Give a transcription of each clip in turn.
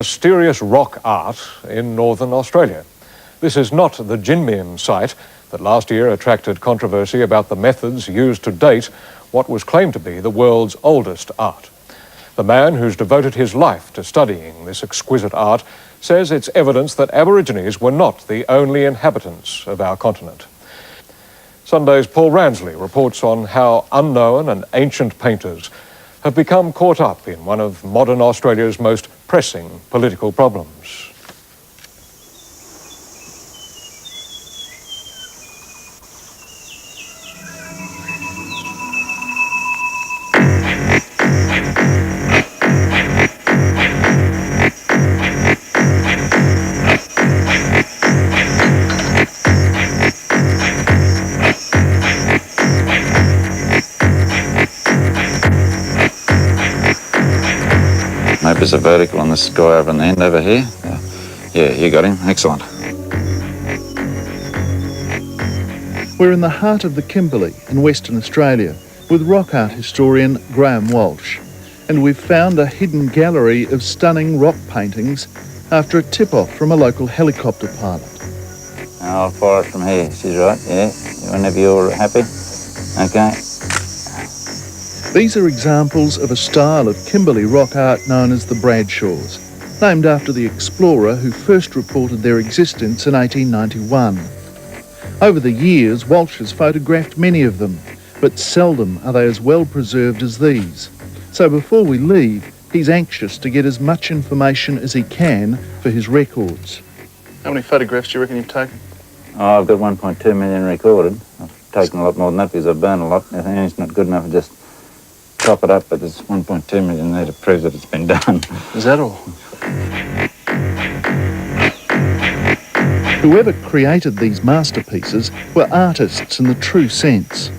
Mysterious rock art in northern Australia. This is not the Jinmian site that last year attracted controversy about the methods used to date what was claimed to be the world's oldest art. The man who's devoted his life to studying this exquisite art says it's evidence that Aborigines were not the only inhabitants of our continent. Sunday's Paul Ransley reports on how unknown and ancient painters have become caught up in one of modern Australia's most pressing political problems. Maybe there's a vertical on the sky over on the end over here. Yeah, you got him. Excellent. We're in the heart of the Kimberley in Western Australia with rock art historian Graham Walsh, and we've found a hidden gallery of stunning rock paintings after a tip-off from a local helicopter pilot. I'll fire it from here. She's right, yeah. Whenever you're happy. Okay. These are examples of a style of Kimberley rock art known as the Bradshaws, named after the explorer who first reported their existence in 1891. Over the years, Walsh has photographed many of them, but seldom are they as well preserved as these. So before we leave, he's anxious to get as much information as he can for his records. How many photographs do you reckon you've taken? Oh, I've got 1.2 million recorded. I've taken a lot more than that because I've burned a lot. I think it's not good enough to just top it up, but there's 1.2 million there to prove that it's been done. Is that all? Whoever created these masterpieces were artists in the true sense.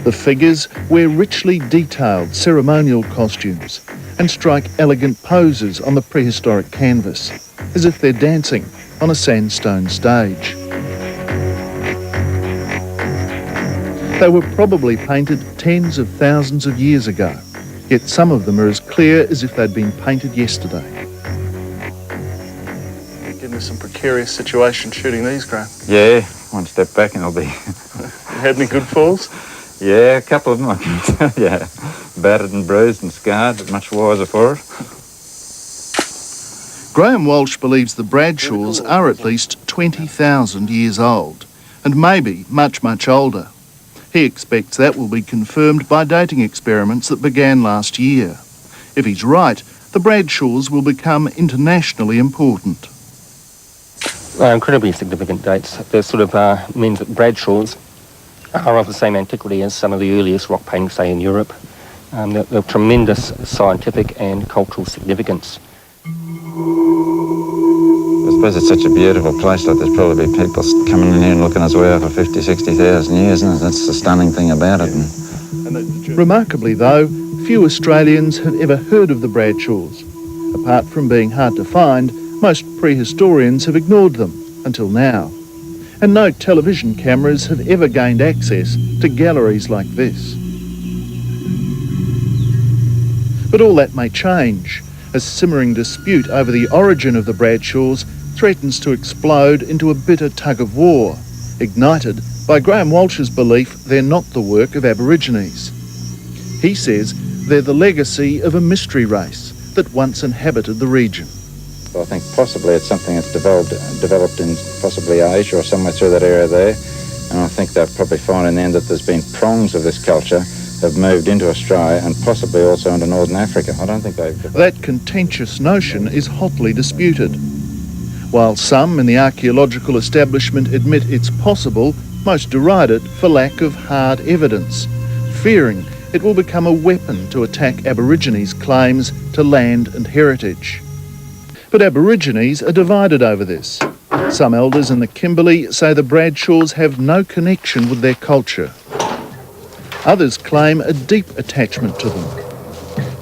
The figures wear richly detailed ceremonial costumes and strike elegant poses on the prehistoric canvas, as if they're dancing on a sandstone stage. They were probably painted tens of thousands of years ago, yet some of them are as clear as if they'd been painted yesterday. Getting into some precarious situation shooting these, Graham. Yeah, one step back and I'll be... You had any good falls? Yeah, a couple of them, I can tell you. Battered and bruised and scarred, but much wiser for it. Graham Walsh believes the Bradshaws are at least 20,000 years old, and maybe much, much older. He expects that will be confirmed by dating experiments that began last year. If he's right, the Bradshaws will become internationally important. Incredibly significant dates. That sort of means that Bradshaws are of the same antiquity as some of the earliest rock paintings, say, in Europe. They're of tremendous scientific and cultural significance. I suppose it's such a beautiful place that there's probably people coming in here and looking as well for 50, 60,000 years, and that's the stunning thing about it. Remarkably, though, few Australians have ever heard of the Bradshaws. Apart from being hard to find, most prehistorians have ignored them until now. And no television cameras have ever gained access to galleries like this. But all that may change. A simmering dispute over the origin of the Bradshaws threatens to explode into a bitter tug-of-war, ignited by Graham Walsh's belief they're not the work of Aborigines. He says they're the legacy of a mystery race that once inhabited the region. Well, I think possibly it's something that's developed in possibly Asia or somewhere through that area there, and I think they'll probably find in the end that there's been prongs of this culture have moved into Australia and possibly also into Northern Africa. I don't think they've developed. That contentious notion is hotly disputed. While some in the archaeological establishment admit it's possible, most deride it for lack of hard evidence, fearing it will become a weapon to attack Aborigines' claims to land and heritage. But Aborigines are divided over this. Some elders in the Kimberley say the Bradshaws have no connection with their culture. Others claim a deep attachment to them.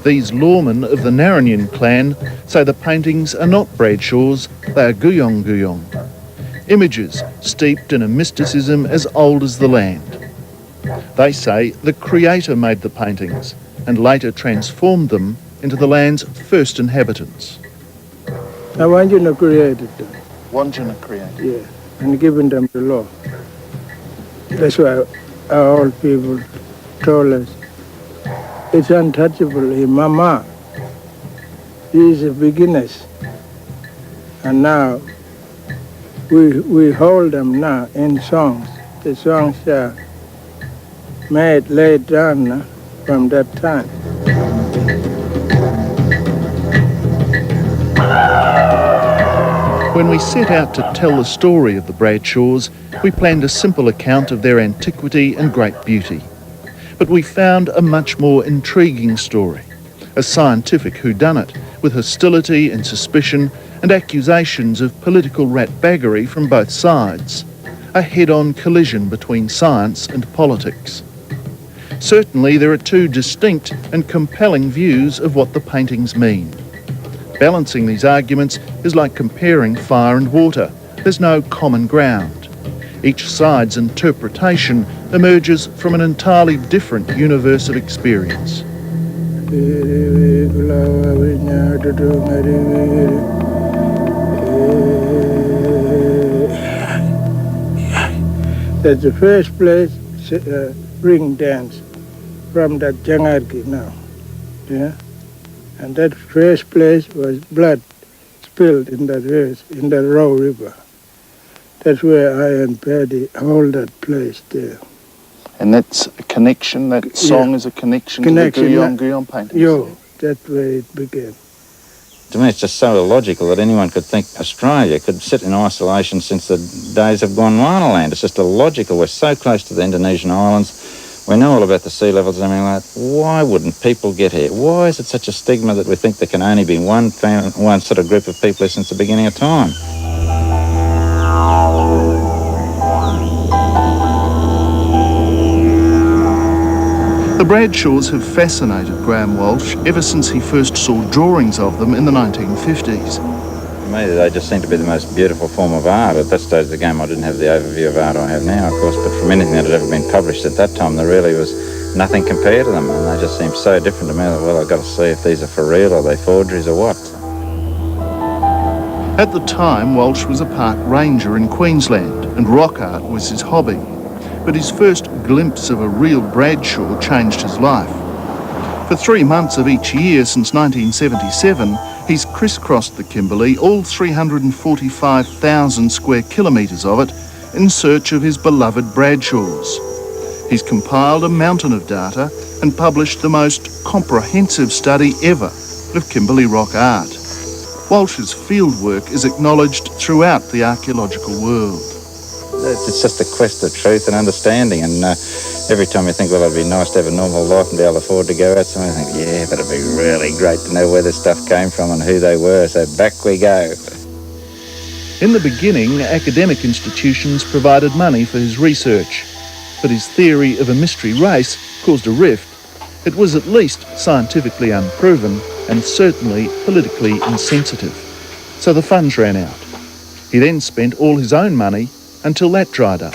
These lawmen of the Narranian clan say the paintings are not Bradshaws, they are Guyong Guyong. Images steeped in a mysticism as old as the land. They say the Creator made the paintings and later transformed them into the land's first inhabitants. I want you to create it, Wanjina created. yeah, and giving them the law. That's why our old people told us, it's untouchable in Mama. These are beginners. And now, we hold them now in songs. The songs are made laid down from that time. When we set out to tell the story of the Bradshaws, we planned a simple account of their antiquity and great beauty. But we found a much more intriguing story, a scientific whodunit with hostility and suspicion and accusations of political ratbaggery from both sides, a head-on collision between science and politics. Certainly there are two distinct and compelling views of what the paintings mean. Balancing these arguments is like comparing fire and water. There's no common ground. Each side's interpretation emerges from an entirely different universe of experience. That's the first place ring dance from that Jangarki now. Yeah? And that first place was blood spilled in that verse, in the Row River. That's where I and Paddy hold that place there. And that's a connection, that song is a connection to the Guyon paintings? Yo, that's where it began. To me, it's just so illogical that anyone could think Australia could sit in isolation since the days of Gondwana. It's just illogical. We're so close to the Indonesian islands. We know all about the sea levels and everything like that. Why wouldn't people get here? Why is it such a stigma that we think there can only be one sort of group of people here since the beginning of time? The Bradshaws have fascinated Graham Walsh ever since he first saw drawings of them in the 1950s. To me, they just seem to be the most beautiful form of art. At that stage of the game, I didn't have the overview of art I have now, of course, but from anything that had ever been published at that time, there really was nothing compared to them, and they just seemed so different to me that, well, I've got to see if these are for real or they forgeries or what. At the time, Walsh was a park ranger in Queensland, and rock art was his hobby. But his first glimpse of a real Bradshaw changed his life. For 3 months of each year since 1977, he's crisscrossed the Kimberley, all 345,000 square kilometres of it, in search of his beloved Bradshaws. He's compiled a mountain of data and published the most comprehensive study ever of Kimberley rock art. Walsh's fieldwork is acknowledged throughout the archaeological world. It's just a quest of truth and understanding, and every time you think, well, it'd be nice to have a normal life and be able to afford to go out somewhere, you think, yeah, but it'd be really great to know where this stuff came from and who they were, so back we go. In the beginning, academic institutions provided money for his research, but his theory of a mystery race caused a rift. It was at least scientifically unproven and certainly politically insensitive. So the funds ran out. He then spent all his own money until that dried up.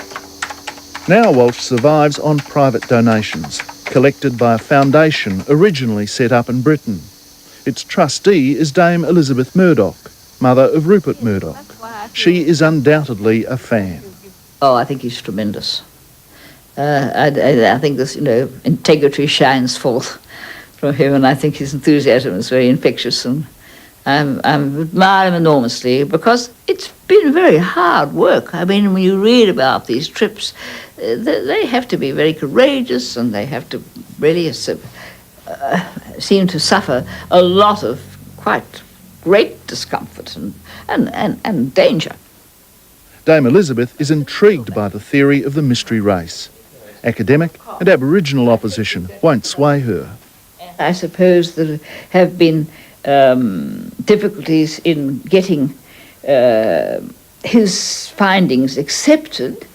Now Walsh survives on private donations, collected by a foundation originally set up in Britain. Its trustee is Dame Elizabeth Murdoch, mother of Rupert Murdoch. She is undoubtedly a fan. Oh, I think he's tremendous. I think this, integrity shines forth from him, and I think his enthusiasm is very infectious, and I admire him enormously because it's been very hard work. I mean, when you read about these trips, they have to be very courageous, and they have to really seem to suffer a lot of quite great discomfort and danger. Dame Elizabeth is intrigued by the theory of the mystery race. Academic and Aboriginal opposition won't sway her. I suppose there have been difficulties in getting his findings accepted,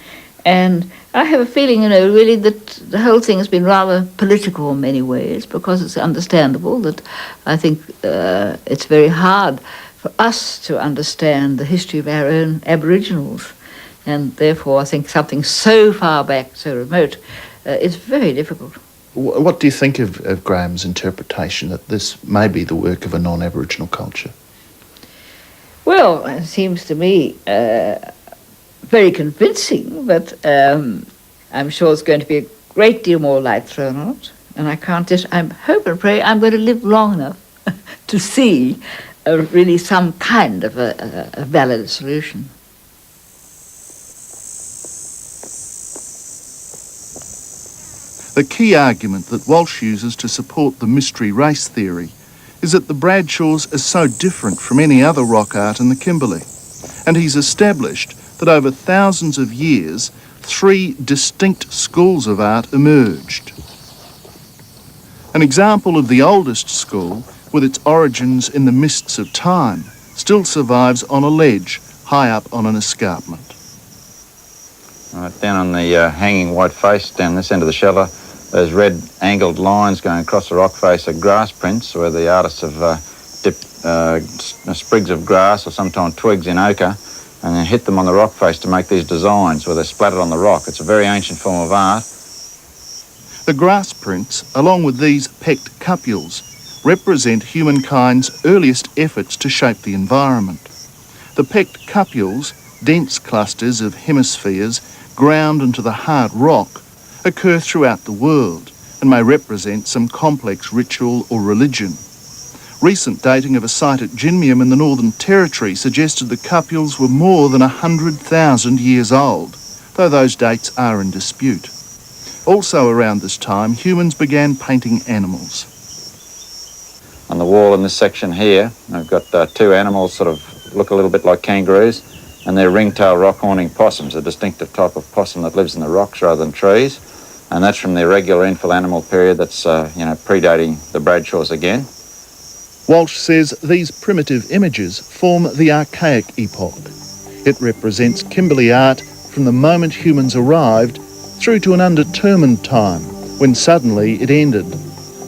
and I have a feeling, really that the whole thing has been rather political in many ways, because it's understandable that I think it's very hard for us to understand the history of our own Aboriginals, and therefore I think something so far back, so remote, is very difficult. What do you think of Graham's interpretation that this may be the work of a non-Aboriginal culture? Well, it seems to me very convincing, but I'm sure there's going to be a great deal more light thrown on it. And I hope and pray I'm going to live long enough to see really some kind of a valid solution. The key argument that Walsh uses to support the mystery race theory is that the Bradshaws are so different from any other rock art in the Kimberley, and he's established that over thousands of years, 3 distinct schools of art emerged. An example of the oldest school, with its origins in the mists of time, still survives on a ledge high up on an escarpment. Right, down on the hanging white face, down this end of the shelter, those red angled lines going across the rock face are grass prints where the artists have dipped sprigs of grass or sometimes twigs in ochre and then hit them on the rock face to make these designs where they're splattered on the rock. It's a very ancient form of art. The grass prints, along with these pecked cupules, represent humankind's earliest efforts to shape the environment. The pecked cupules, dense clusters of hemispheres ground into the hard rock, occur throughout the world and may represent some complex ritual or religion. Recent dating of a site at Jinmium in the Northern Territory suggested the cupules were more than 100,000 years old, though those dates are in dispute. Also around this time, humans began painting animals. On the wall in this section here, I've got 2 animals sort of look a little bit like kangaroos, and they're ringtail rock-haunting possums, a distinctive type of possum that lives in the rocks rather than trees. And that's from the irregular infill animal period that's, predating the Bradshaws again. Walsh says these primitive images form the archaic epoch. It represents Kimberley art from the moment humans arrived through to an undetermined time, when suddenly it ended.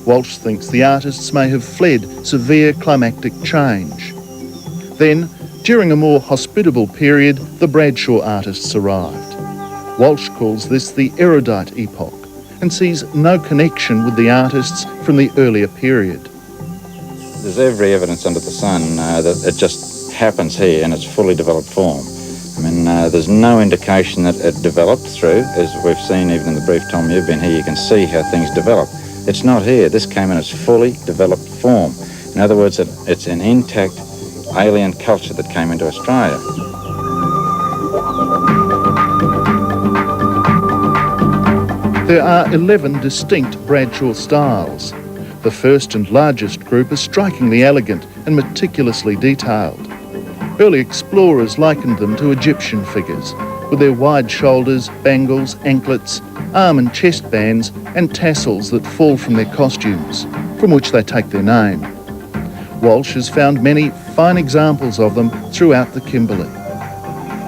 Walsh thinks the artists may have fled severe climactic change. Then, during a more hospitable period, the Bradshaw artists arrived. Walsh calls this the erudite epoch and sees no connection with the artists from the earlier period. There's every evidence under the sun that it just happens here in its fully developed form. I mean, there's no indication that it developed through, as we've seen even in the brief time you've been here, you can see how things develop. It's not here. This came in its fully developed form. In other words, it's an intact alien culture that came into Australia. There are 11 distinct Bradshaw styles. The first and largest group are strikingly elegant and meticulously detailed. Early explorers likened them to Egyptian figures, with their wide shoulders, bangles, anklets, arm and chest bands, and tassels that fall from their costumes, from which they take their name. Walsh has found many fine examples of them throughout the Kimberley.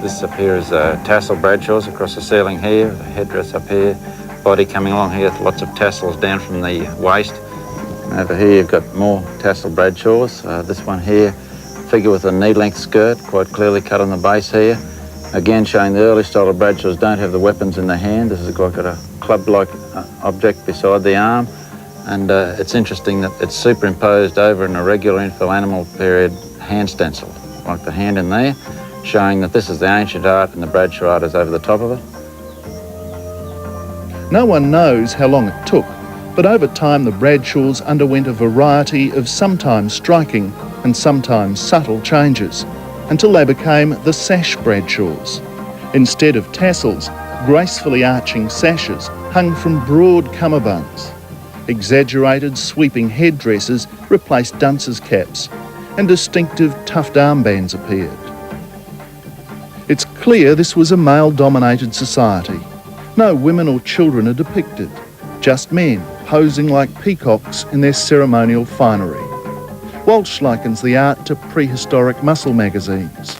This up here is tassel Bradshaws across the ceiling here, the headdress up here, body coming along here with lots of tassels down from the waist. Over here you've got more tassel Bradshaws. This one here, figure with a knee-length skirt, quite clearly cut on the base here. Again showing the early style of Bradshaws don't have the weapons in the hand. This has got a club-like object beside the arm. And it's interesting that it's superimposed over an irregular infill animal period hand stencil, like the hand in there, showing that this is the ancient art and the Bradshaw art is over the top of it. No one knows how long it took, but over time the Bradshaws underwent a variety of sometimes striking and sometimes subtle changes, until they became the sash Bradshaws. Instead of tassels, gracefully arching sashes hung from broad cummerbunds. Exaggerated sweeping headdresses replaced dunces' caps, and distinctive tuft armbands appeared. It's clear this was a male-dominated society. No women or children are depicted, just men posing like peacocks in their ceremonial finery. Walsh likens the art to prehistoric muscle magazines.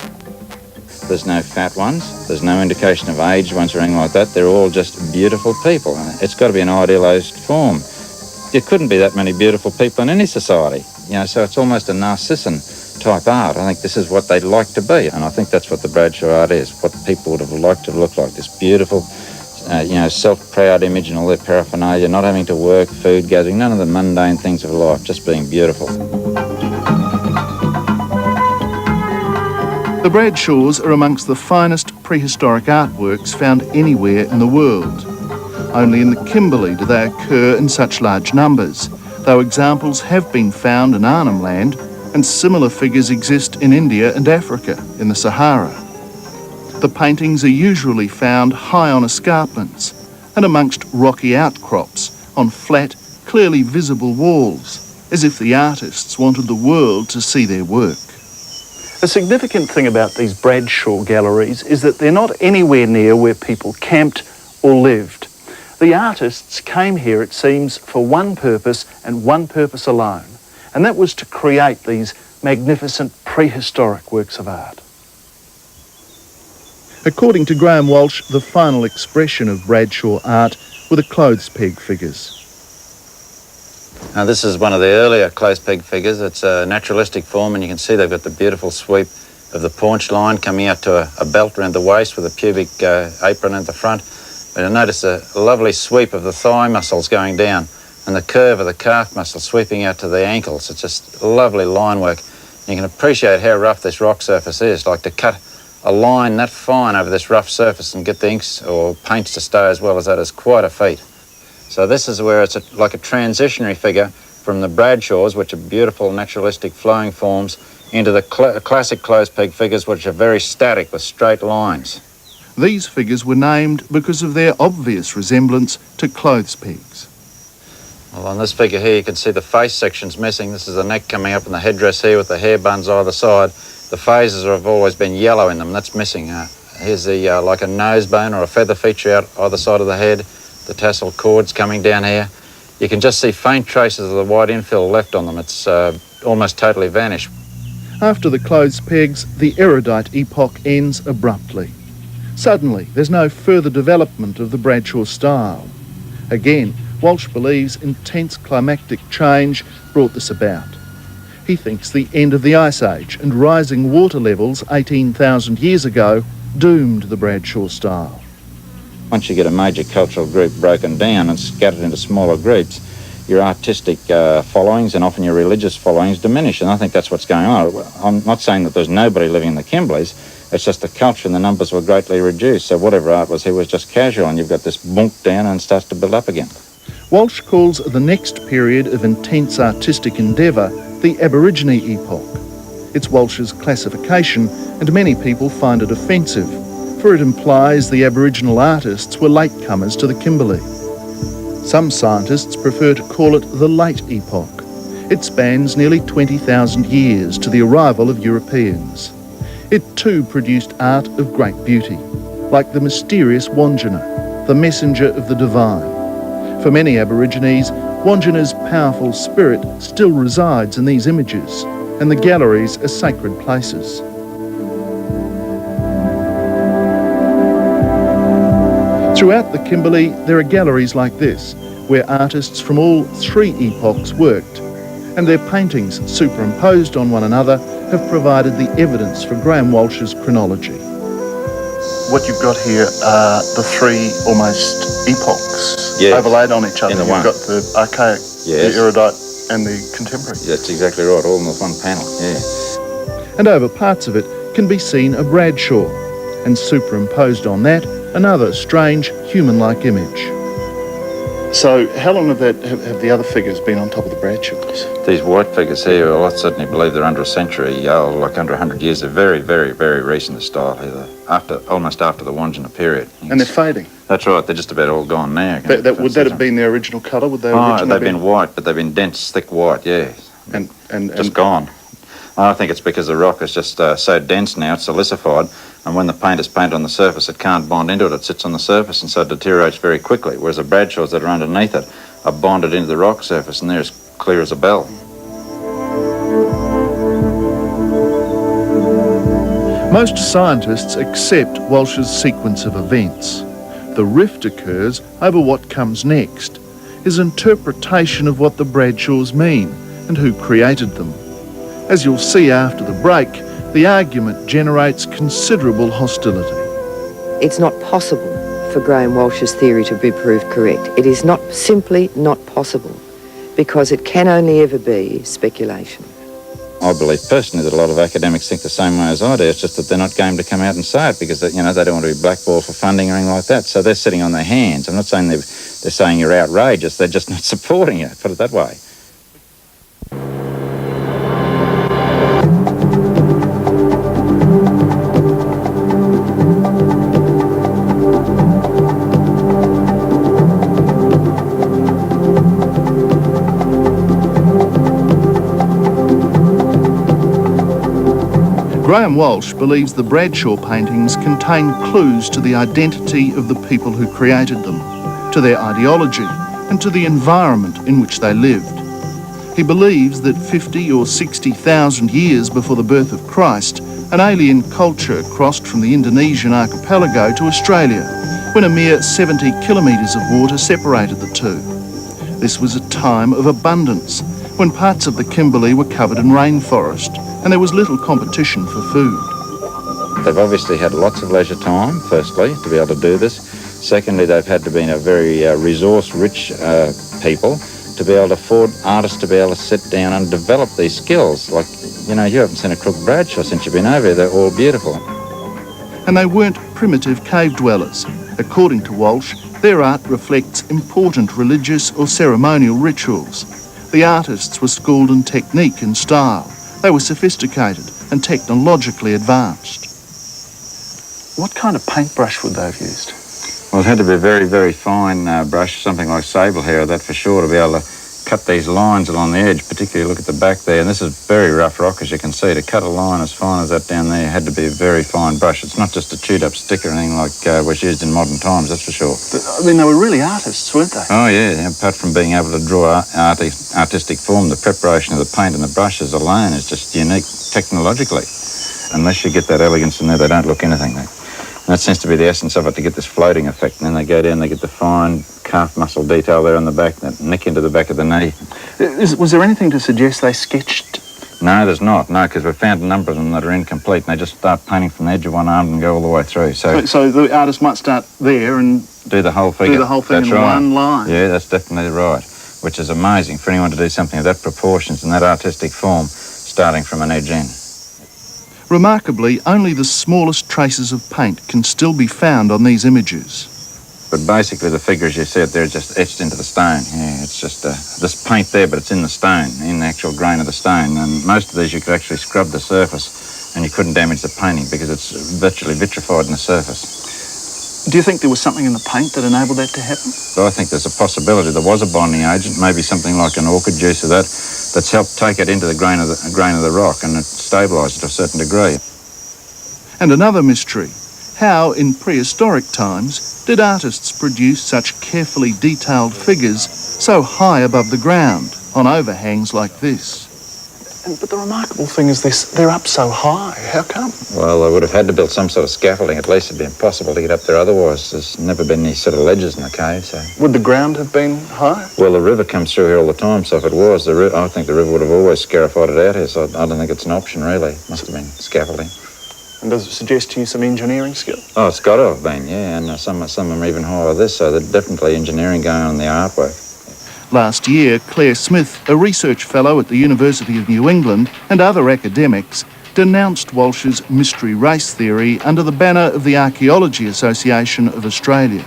There's no fat ones, there's no indication of aged ones or anything like that. They're all just beautiful people. It's got to be an idealised form. There couldn't be that many beautiful people in any society, so it's almost a Narcissan type art. I think this is what they'd like to be, and I think that's what the Bradshaw art is, what people would have liked to look like, this beautiful, self-proud image and all their paraphernalia, not having to work, food gathering, none of the mundane things of life, just being beautiful. The Bradshaws are amongst the finest prehistoric artworks found anywhere in the world. Only in the Kimberley do they occur in such large numbers, though examples have been found in Arnhem Land and similar figures exist in India and Africa in the Sahara. The paintings are usually found high on escarpments and amongst rocky outcrops on flat, clearly visible walls, as if the artists wanted the world to see their work. The significant thing about these Bradshaw galleries is that they're not anywhere near where people camped or lived. The artists came here, it seems, for one purpose and one purpose alone, and that was to create these magnificent prehistoric works of art. According to Graham Walsh, the final expression of Bradshaw art were the clothes peg figures. Now this is one of the earlier clothes peg figures. It's a naturalistic form, and you can see they've got the beautiful sweep of the paunch line coming out to a belt around the waist with a pubic apron at the front. But you'll notice a lovely sweep of the thigh muscles going down and the curve of the calf muscle sweeping out to the ankles. It's just lovely line work. You can appreciate how rough this rock surface is. Like to cut a line that fine over this rough surface and get the inks or paints to stay as well as that is quite a feat. So this is where it's like a transitionary figure from the Bradshaws, which are beautiful naturalistic flowing forms, into the classic clothes peg figures, which are very static with straight lines. These figures were named because of their obvious resemblance to clothes pegs. Well, on this figure here, you can see the face section's missing. This is the neck coming up and the headdress here with the hair buns either side. The phases have always been yellow in them. That's missing. Here's the like a nose bone or a feather feature out either side of the head. The tassel cords coming down here. You can just see faint traces of the white infill left on them. It's almost totally vanished. After the clothes pegs, the erudite epoch ends abruptly. Suddenly, there's no further development of the Bradshaw style. Again, Walsh believes intense climactic change brought this about. He thinks the end of the Ice Age and rising water levels 18,000 years ago doomed the Bradshaw style. Once you get a major cultural group broken down and scattered into smaller groups, your artistic followings and often your religious followings diminish, and I think that's what's going on. I'm not saying that there's nobody living in the Kimberleys. It's just the culture and the numbers were greatly reduced, so whatever art was here was just casual, and you've got this bunk down and starts to build up again. Walsh calls the next period of intense artistic endeavour the Aborigine epoch. It's Walsh's classification, and many people find it offensive, for it implies the Aboriginal artists were latecomers to the Kimberley. Some scientists prefer to call it the late epoch. It spans nearly 20,000 years to the arrival of Europeans. It too produced art of great beauty, like the mysterious Wandjina, the messenger of the divine. For many Aborigines, Wandjina's powerful spirit still resides in these images, and the galleries are sacred places. Throughout the Kimberley, there are galleries like this, where artists from all three epochs worked, and their paintings, superimposed on one another, have provided the evidence for Graham Walsh's chronology. What you've got here are the three almost epochs overlaid on each other. You've got the archaic, the erudite and the contemporary. That's exactly right, all in this one panel, yeah. And over parts of it can be seen a Bradshaw, and superimposed on that, another strange human-like image. So how long have the other figures been on top of the Bradshaws? These white figures here, well, I certainly believe they're under a century, like under 100 years. They're very, very, very recent, the style here, almost after the Wandjina period. And they're fading? That's right, they're just about all gone now. Would that have been their original colour? Would they they've been white, but they've been dense, thick white, yeah. Just gone. I think it's because the rock is just so dense now, it's silicified, and when the paint is painted on the surface, it can't bond into it. It sits on the surface, and so it deteriorates very quickly, whereas the Bradshaws that are underneath it are bonded into the rock surface, and they're as clear as a bell. Most scientists accept Walsh's sequence of events. The rift occurs over what comes next, his interpretation of what the Bradshaws mean and who created them. As you'll see after the break, the argument generates considerable hostility. It's not possible for Graham Walsh's theory to be proved correct. It is simply not possible, because it can only ever be speculation. I believe personally that a lot of academics think the same way as I do. It's just that they're not game to come out and say it because, they don't want to be blackballed for funding or anything like that. So they're sitting on their hands. I'm not saying they're saying you're outrageous. They're just not supporting it, put it that way. Graham Walsh believes the Bradshaw paintings contain clues to the identity of the people who created them, to their ideology and to the environment in which they lived. He believes that 50 or 60,000 years before the birth of Christ, an alien culture crossed from the Indonesian archipelago to Australia, when a mere 70 kilometres of water separated the two. This was a time of abundance, when parts of the Kimberley were covered in rainforest, and there was little competition for food. They've obviously had lots of leisure time, firstly, to be able to do this. Secondly, they've had to be a very resource-rich people to be able to afford artists to be able to sit down and develop these skills. Like, you haven't seen a crook Bradshaw since you've been over here. They're all beautiful. And they weren't primitive cave dwellers. According to Walsh, their art reflects important religious or ceremonial rituals. The artists were schooled in technique and style. They were sophisticated and technologically advanced. What kind of paintbrush would they have used? Well, it had to be a very, very fine brush, something like sable hair, that for sure, to be able to cut these lines along the edge, particularly look at the back there. And this is very rough rock, as you can see. To cut a line as fine as that down there had to be a very fine brush. It's not just a chewed-up stick or anything like was used in modern times, that's for sure. I mean, they were really artists, weren't they? Oh, yeah. Apart from being able to draw artistic form, the preparation of the paint and the brushes alone is just unique technologically. Unless you get that elegance in there, they don't look anything. And that seems to be the essence of it, to get this floating effect. And then they go down, they get the fine calf muscle detail there on the back, that nick into the back of the knee. Was there anything to suggest they sketched? No, there's not. No, because we've found a number of them that are incomplete, and they just start painting from the edge of one arm and go all the way through. So the artist might start there and do the whole figure. Do the whole thing that's in right. one line. Yeah, that's definitely right. Which is amazing for anyone to do something of that proportions and that artistic form, starting from an edge end. Remarkably, only the smallest traces of paint can still be found on these images. But basically the figures you see there are just etched into the stone. Yeah, it's just this paint there, but it's in the stone, in the actual grain of the stone. And most of these you could actually scrub the surface and you couldn't damage the painting because it's virtually vitrified in the surface. Do you think there was something in the paint that enabled that to happen? So I think there's a possibility there was a bonding agent, maybe something like an orchid juice or that's helped take it into the grain of the rock and it stabilised it to a certain degree. And another mystery. How, in prehistoric times, did artists produce such carefully detailed figures so high above the ground on overhangs like this? But the remarkable thing is they're up so high. How come? Well, they would have had to build some sort of scaffolding. At least it'd be impossible to get up there otherwise. There's never been any sort of ledges in the cave, so... Would the ground have been high? Well, the river comes through here all the time, so if it was, I think the river would have always scarified it out here, so I don't think it's an option, really. Must have been scaffolding. And does it suggest to you some engineering skill? Oh, it's got to have been, yeah, and some of them are even higher than this, so there's definitely engineering going on in the artwork. Last year, Claire Smith, a research fellow at the University of New England, and other academics denounced Walsh's mystery race theory under the banner of the Archaeology Association of Australia.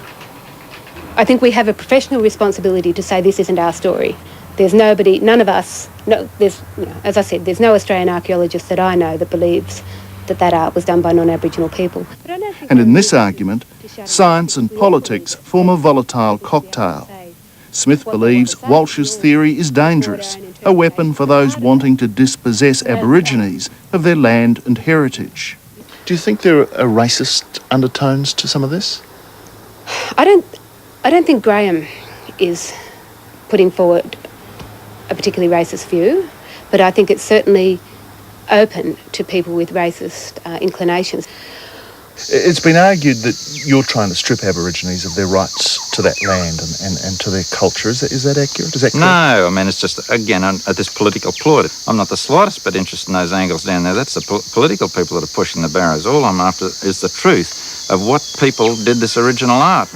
I think we have a professional responsibility to say this isn't our story. There's nobody, none of us, as I said, there's no Australian archaeologist that I know that believes that art was done by non-Aboriginal people. And in this argument, science and politics form a volatile cocktail. Smith believes Walsh's theory is dangerous, a weapon for those wanting to dispossess Aborigines of their land and heritage. Do you think there are racist undertones to some of this? I don't think Graham is putting forward a particularly racist view, but I think it's certainly open to people with racist inclinations. It's been argued that you're trying to strip Aborigines of their rights to that land and to their culture. Is that accurate? Is that correct? No, I mean, it's just, again, this political ploy. I'm not the slightest bit interested in those angles down there. That's the political people that are pushing the barrows. All I'm after is the truth of what people did this original art.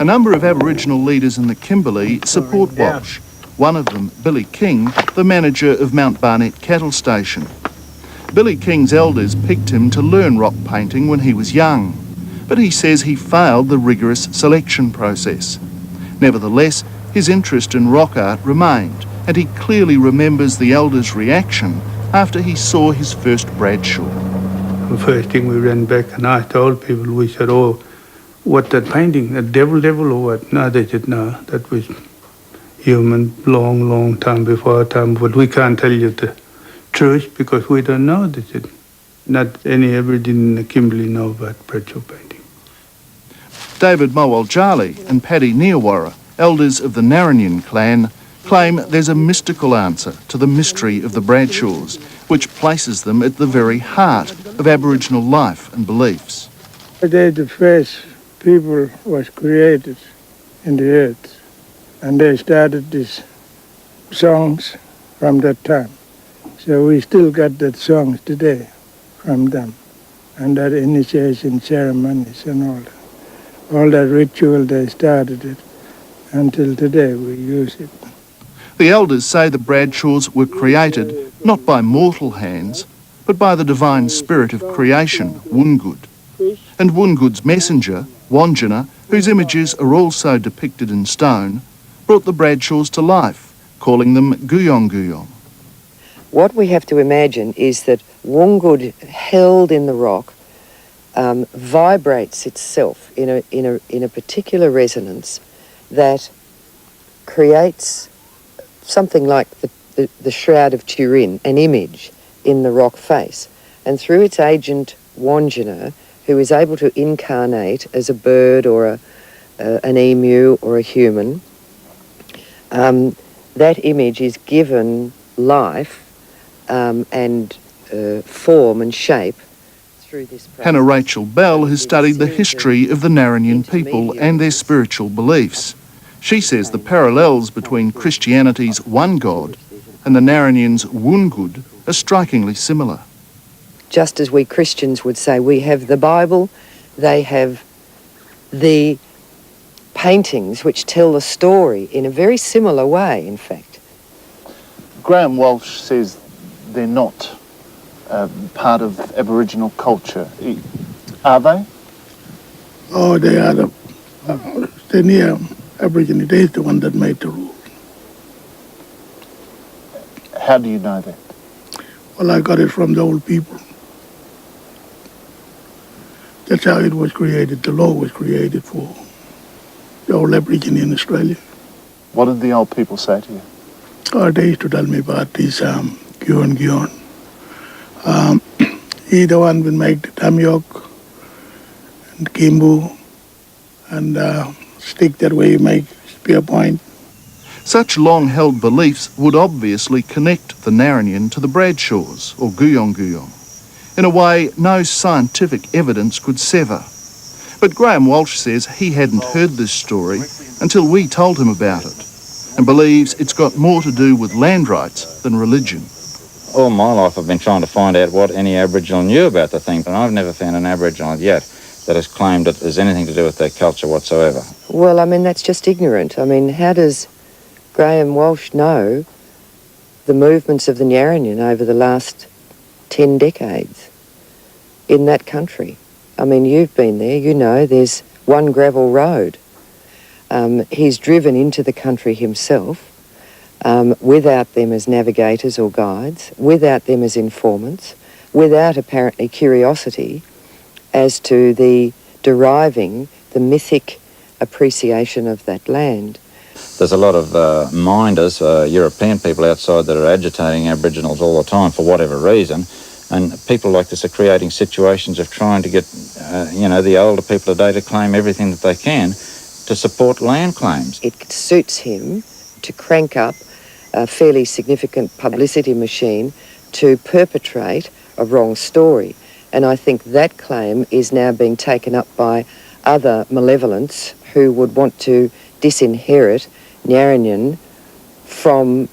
A number of Aboriginal leaders in the Kimberley support Walsh. One of them, Billy King, the manager of Mount Barnett Cattle Station. Billy King's elders picked him to learn rock painting when he was young, but he says he failed the rigorous selection process. Nevertheless, his interest in rock art remained, and he clearly remembers the elders' reaction after he saw his first Bradshaw. The first thing we ran back and I told people, we said, oh, what that painting, a devil or what? No, they said, no, that was human long time before our time, but we can't tell you the truth because we don't know. They said, not any Aboriginal in the Kimberley know about Bradshaw painting. David Mowaljali and Paddy Neowara, elders of the Narranian clan, claim there's a mystical answer to the mystery of the Bradshaws, which places them at the very heart of Aboriginal life and beliefs. They're the first people was created in the earth, and they started these songs from that time. So we still got that songs today from them, and that initiation ceremonies and all that. All that ritual, they started it. Until today we use it. The elders say the Bradshaws were created not by mortal hands, but by the divine spirit of creation, Wungud. And Wungud's messenger, Wandjina, whose images are also depicted in stone, brought the Bradshaws to life, calling them Guyong Guyong. What we have to imagine is that Wungud, held in the rock, vibrates itself in a particular resonance that creates something like the Shroud of Turin, an image in the rock face. And through its agent, Wandjina, who is able to incarnate as a bird or an emu or a human, that image is given life and form and shape through this process. Hannah Rachel Bell has studied the history of the Narranian people and their spiritual beliefs. She says the parallels between Christianity's one God and the Narranians' Wungud are strikingly similar. Just as we Christians would say we have the Bible, they have the paintings which tell the story in a very similar way, in fact. Graham Walsh says they're not part of Aboriginal culture. Are they? Oh, they are the near Aboriginal. They is the one that made the rule. How do you know that? Well, I got it from the old people. That's how it was created. The law was created for the old Aboriginal in Australia. What did the old people say to you? Oh, they used to tell me about this Gion. He the one will make the tamyok and kimbu and stick that way you make spear point. Such long-held beliefs would obviously connect the Narranian to the Bradshaws, or Guyong Guyong, in a way no scientific evidence could sever. But Graham Walsh says he hadn't heard this story until we told him about it, and believes it's got more to do with land rights than religion. All my life I've been trying to find out what any Aboriginal knew about the thing, but I've never found an Aboriginal yet that has claimed it has anything to do with their culture whatsoever. Well, I mean, that's just ignorant. I mean, how does Graham Walsh know the movements of the Narranian over the last 10 decades in that country? I mean, you've been there, you know, there's one gravel road. He's driven into the country himself without them as navigators or guides, without them as informants, without apparently curiosity as to the deriving, the mythic appreciation of that land. There's a lot of minders, European people outside that are agitating Aboriginals all the time for whatever reason, and people like this are creating situations of trying to get, the older people today to claim everything that they can to support land claims. It suits him to crank up a fairly significant publicity machine to perpetrate a wrong story. And I think that claim is now being taken up by other malevolents who would want to disinherit Narranian from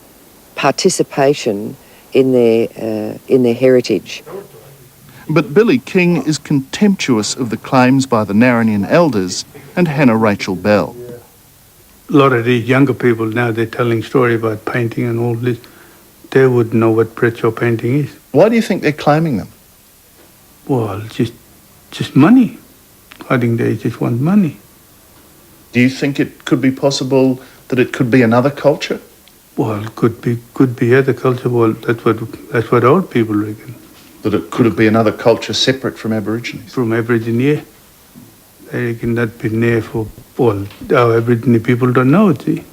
participation in their heritage. But Billy King is contemptuous of the claims by the Narranian elders and Hannah Rachel Bell. a lot of these younger people now, they're telling story about painting and all this. They wouldn't know what Bradshaw painting is. Why do you think they're claiming them? Well, just money. I think they just want money. Do you think it could be possible that it could be another culture? Well, it could be other culture. Well, that's what old people reckon. That it could be another culture separate from Aborigines? From Aboriginal, yeah. They reckon that's been there for, well, our Aboriginal people don't know it, see.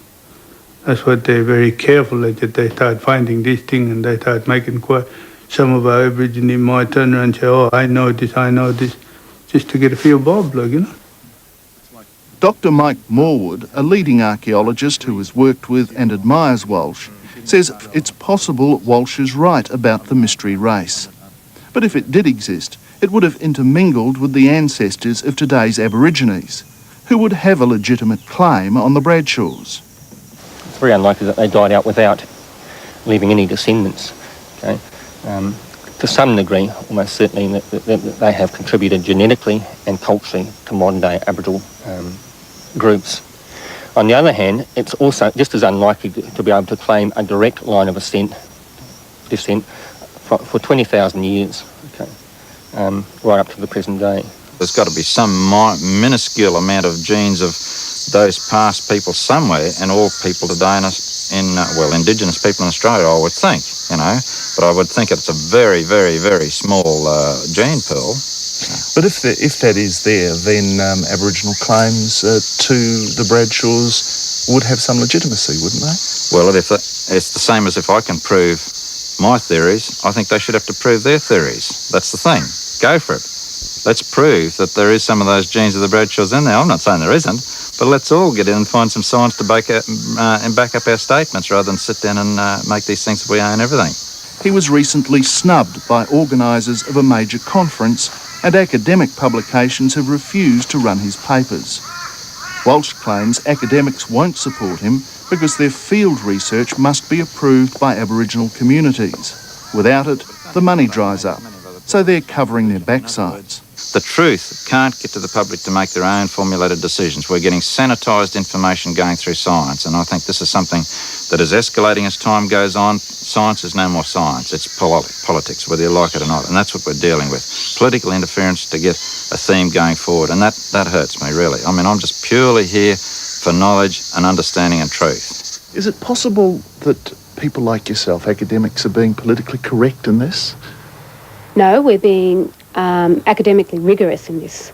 That's what they're very careful that they start finding this thing and they start making quite. Some of our Aboriginal might turn around and say, oh, I know this, just to get a few bob, like, you know. Dr. Mike Morwood, a leading archaeologist who has worked with and admires Walsh, says it's possible Walsh is right about the mystery race. But if it did exist, it would have intermingled with the ancestors of today's Aborigines, who would have a legitimate claim on the Bradshaws. It's very unlikely that they died out without leaving any descendants. Okay? To some degree, almost certainly, that they have contributed genetically and culturally to modern-day Aboriginal groups. On the other hand, it's also just as unlikely to be able to claim a direct line of descent for 20,000 years, okay, right up to the present day. There's got to be some minuscule amount of genes of those past people somewhere, and all people today Indigenous people in Australia, I would think, you know, but I would think it's a very, very, very small gene pool. But if that is there, then Aboriginal claims to the Bradshaws would have some legitimacy, wouldn't they? Well, it's the same as if I can prove my theories, I think they should have to prove their theories. That's the thing. Go for it. Let's prove that there is some of those genes of the Bradshaws in there. I'm not saying there isn't, but let's all get in and find some science to back up our statements rather than sit down and make these things that we own everything. He was recently snubbed by organisers of a major conference, and academic publications have refused to run his papers. Walsh claims academics won't support him because their field research must be approved by Aboriginal communities. Without it, the money dries up, so they're covering their backsides. The truth can't get to the public to make their own formulated decisions. We're getting sanitised information going through science, and I think this is something that is escalating as time goes on. Science is no more science, it's politics, whether you like it or not, and that's what we're dealing with. Political interference to get a theme going forward, and that hurts me, really. I mean, I'm just purely here for knowledge and understanding and truth. Is it possible that people like yourself, academics, are being politically correct in this? No, we're being academically rigorous in this.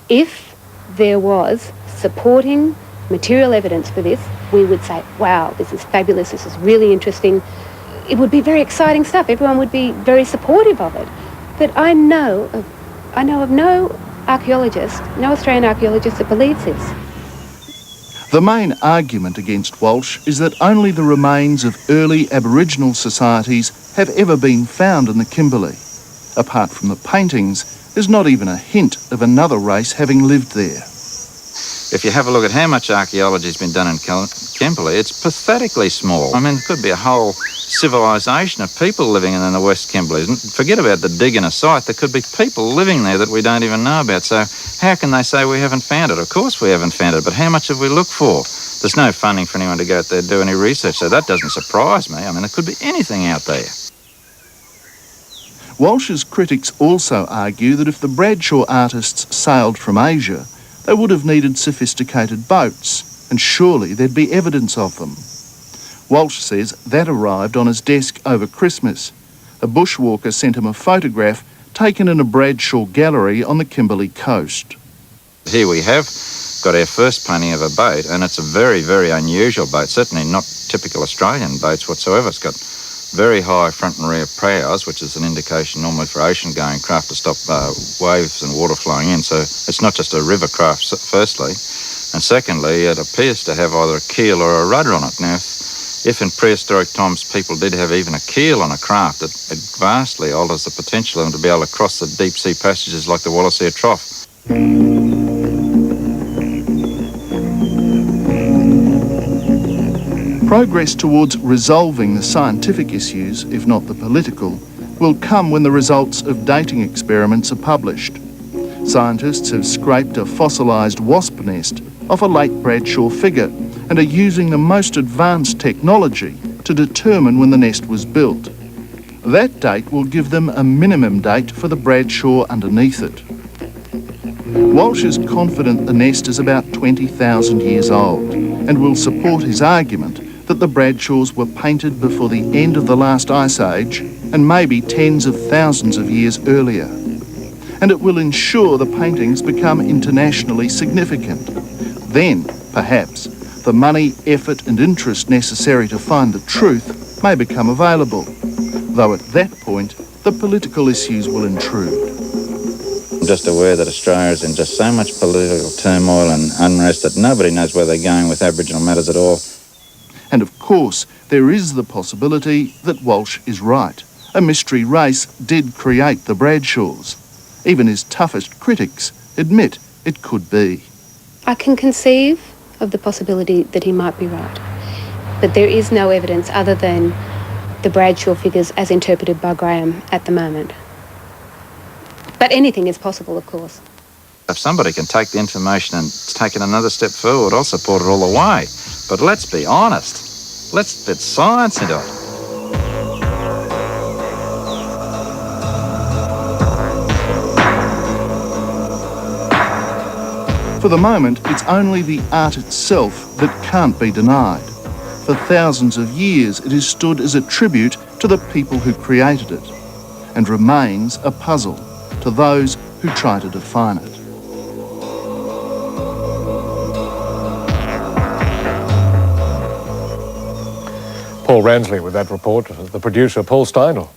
If there was supporting material evidence for this, we would say, wow, this is fabulous, this is really interesting. It would be very exciting stuff. Everyone would be very supportive of it. But I know of no archaeologist, no Australian archaeologist that believes this. The main argument against Walsh is that only the remains of early Aboriginal societies have ever been found in the Kimberley. Apart from the paintings, there's not even a hint of another race having lived there. If you have a look at how much archaeology has been done in Kimberley, it's pathetically small. I mean, it could be a whole civilisation of people living in the West Kimberley. Forget about the dig in a site. There could be people living there that we don't even know about. So how can they say we haven't found it? Of course we haven't found it, but how much have we looked for? There's no funding for anyone to go out there and do any research, so that doesn't surprise me. I mean, there could be anything out there. Walsh's critics also argue that if the Bradshaw artists sailed from Asia, they would have needed sophisticated boats, and surely there'd be evidence of them. Walsh says that arrived on his desk over Christmas. A bushwalker sent him a photograph taken in a Bradshaw gallery on the Kimberley coast. Here we have got our first painting of a boat, and it's a very, very unusual boat, certainly not typical Australian boats whatsoever. It's got very high front and rear prows, which is an indication normally for ocean-going craft to stop waves and water flowing in. So it's not just a river craft, firstly. And secondly, it appears to have either a keel or a rudder on it. Now, if in prehistoric times people did have even a keel on a craft, it vastly alters the potential of them to be able to cross the deep-sea passages like the Wallacea Trough. Progress towards resolving the scientific issues, if not the political, will come when the results of dating experiments are published. Scientists have scraped a fossilised wasp nest off a late Bradshaw figure and are using the most advanced technology to determine when the nest was built. That date will give them a minimum date for the Bradshaw underneath it. Walsh is confident the nest is about 20,000 years old and will support his argument that the Bradshaws were painted before the end of the last ice age and maybe tens of thousands of years earlier. And it will ensure the paintings become internationally significant. Then, perhaps, the money, effort and interest necessary to find the truth may become available, though at that point the political issues will intrude. I'm just aware that Australia is in just so much political turmoil and unrest that nobody knows where they're going with Aboriginal matters at all. And of course, there is the possibility that Walsh is right. A mystery race did create the Bradshaws. Even his toughest critics admit it could be. I can conceive of the possibility that he might be right, but there is no evidence other than the Bradshaw figures as interpreted by Graham at the moment. But anything is possible, of course. If somebody can take the information and take it another step forward, I'll support it all the way. But let's be honest. Let's fit science into it. For the moment, it's only the art itself that can't be denied. For thousands of years, it has stood as a tribute to the people who created it, and remains a puzzle to those who try to define it. Paul Ransley with that report. The producer, Paul Steinel.